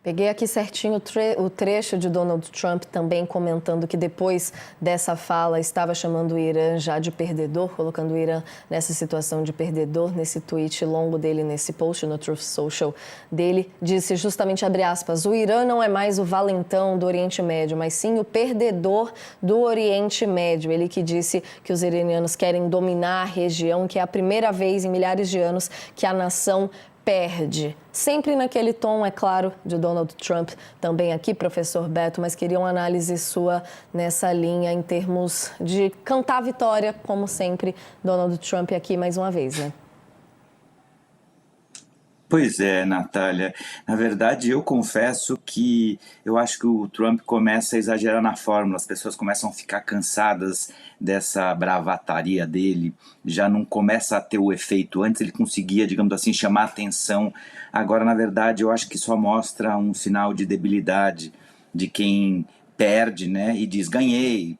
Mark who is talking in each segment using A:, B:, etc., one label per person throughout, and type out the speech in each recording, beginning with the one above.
A: Peguei aqui certinho o trecho de Donald Trump também comentando que depois dessa fala estava chamando o Irã já de perdedor, colocando o Irã nessa situação de perdedor. Nesse tweet longo dele, nesse post no Truth Social dele, disse justamente, abre aspas, o Irã não é mais o valentão do Oriente Médio, mas sim o perdedor do Oriente Médio. Ele que disse que os iranianos querem dominar a região, que é a primeira vez em milhares de anos que a nação perde. Sempre naquele tom, é claro, de Donald Trump. Também aqui, professor Beto, mas queria uma análise sua nessa linha em termos de cantar a vitória, como sempre, Donald Trump aqui mais uma vez, né?
B: Pois é, Natália. Na verdade, eu confesso que eu acho que o Trump começa a exagerar na fórmula, as pessoas começam a ficar cansadas dessa bravataria dele, já não começa a ter o efeito. Antes ele conseguia, digamos assim, chamar atenção. Agora, na verdade, eu acho que só mostra um sinal de debilidade de quem perde, né, e diz, ganhei.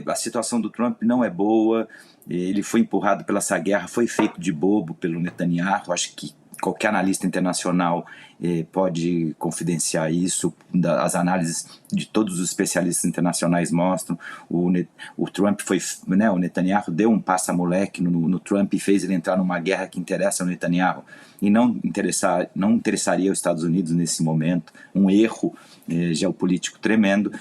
B: A situação do Trump não é boa, ele foi empurrado pela essa guerra, foi feito de bobo pelo Netanyahu. Acho que qualquer analista internacional pode confidenciar isso. As análises de todos os especialistas internacionais mostram. O Trump foi, né, o Netanyahu deu um passa-moleque no Trump e fez ele entrar numa guerra que interessa ao Netanyahu e não interessaria aos Estados Unidos nesse momento. Um erro geopolítico tremendo.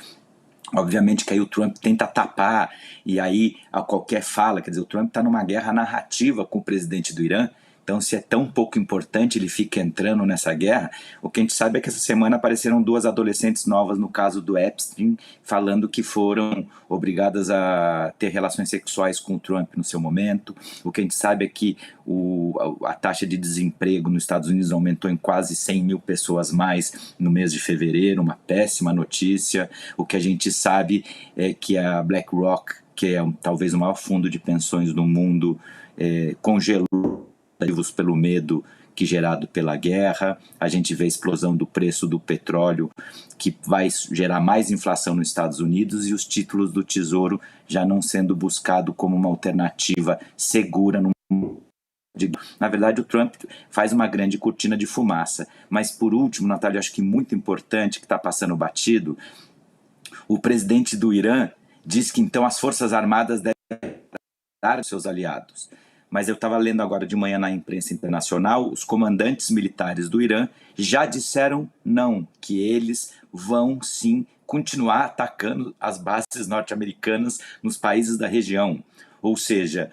B: Obviamente que aí o Trump tenta tapar, e aí a qualquer fala, quer dizer, o Trump está numa guerra narrativa com o presidente do Irã. Então, se é tão pouco importante, ele fica entrando nessa guerra. O que a gente sabe é que essa semana apareceram 2 adolescentes novas no caso do Epstein, falando que foram obrigadas a ter relações sexuais com o Trump no seu momento. O que a gente sabe é que a taxa de desemprego nos Estados Unidos aumentou em quase 100 mil pessoas mais no mês de fevereiro, uma péssima notícia. O que a gente sabe é que a BlackRock, que é talvez o maior fundo de pensões do mundo, congelou pelo medo que gerado pela guerra. A gente vê a explosão do preço do petróleo, que vai gerar mais inflação nos Estados Unidos, e os títulos do Tesouro já não sendo buscado como uma alternativa segura. Na verdade, o Trump faz uma grande cortina de fumaça. Mas, por último, Natália, acho que muito importante, que está passando batido, o presidente do Irã diz que então as Forças Armadas devem dar aos seus aliados. Mas eu estava lendo agora de manhã na imprensa internacional, os comandantes militares do Irã já disseram não, que eles vão sim continuar atacando as bases norte-americanas nos países da região. Ou seja,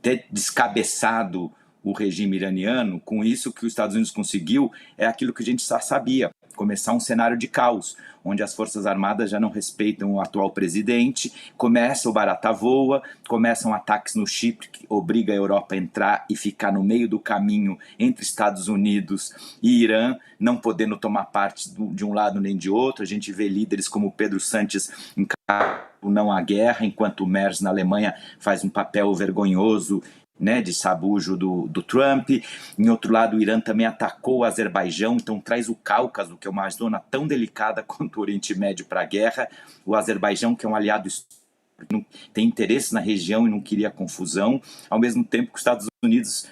B: ter descabeçado o regime iraniano, com isso que os Estados Unidos conseguiu, é aquilo que a gente já sabia, começar um cenário de caos, onde as Forças Armadas já não respeitam o atual presidente, começa o barata voa, começam ataques no Chipre, que obriga a Europa a entrar e ficar no meio do caminho entre Estados Unidos e Irã, não podendo tomar parte de um lado nem de outro. A gente vê líderes como Pedro Sánchez encarando não à guerra, enquanto o Merz na Alemanha faz um papel vergonhoso, né, de sabujo do Trump. Em outro lado, o Irã também atacou o Azerbaijão, então traz o Cáucaso, que é uma zona tão delicada quanto o Oriente Médio, para a guerra. O Azerbaijão, que é um aliado histórico, tem interesse na região e não queria confusão, ao mesmo tempo que os Estados Unidos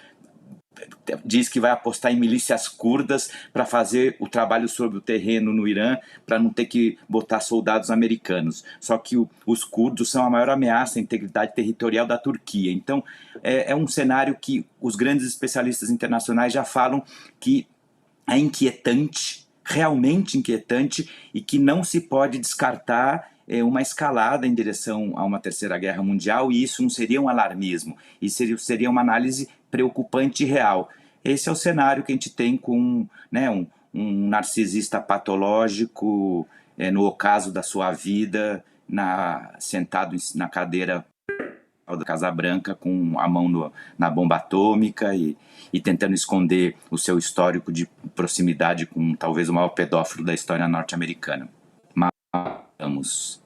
B: diz que vai apostar em milícias curdas para fazer o trabalho sobre o terreno no Irã, para não ter que botar soldados americanos. Só que os curdos são a maior ameaça à integridade territorial da Turquia. Então, é um cenário que os grandes especialistas internacionais já falam que é inquietante, realmente inquietante, e que não se pode descartar uma escalada em direção a uma terceira guerra mundial, e isso não seria um alarmismo, isso seria uma análise preocupante e real. Esse é o cenário que a gente tem com, né, um narcisista patológico no ocaso da sua vida, sentado na cadeira da Casa Branca com a mão na bomba atômica e tentando esconder o seu histórico de proximidade com talvez o maior pedófilo da história norte-americana. Mas vamos...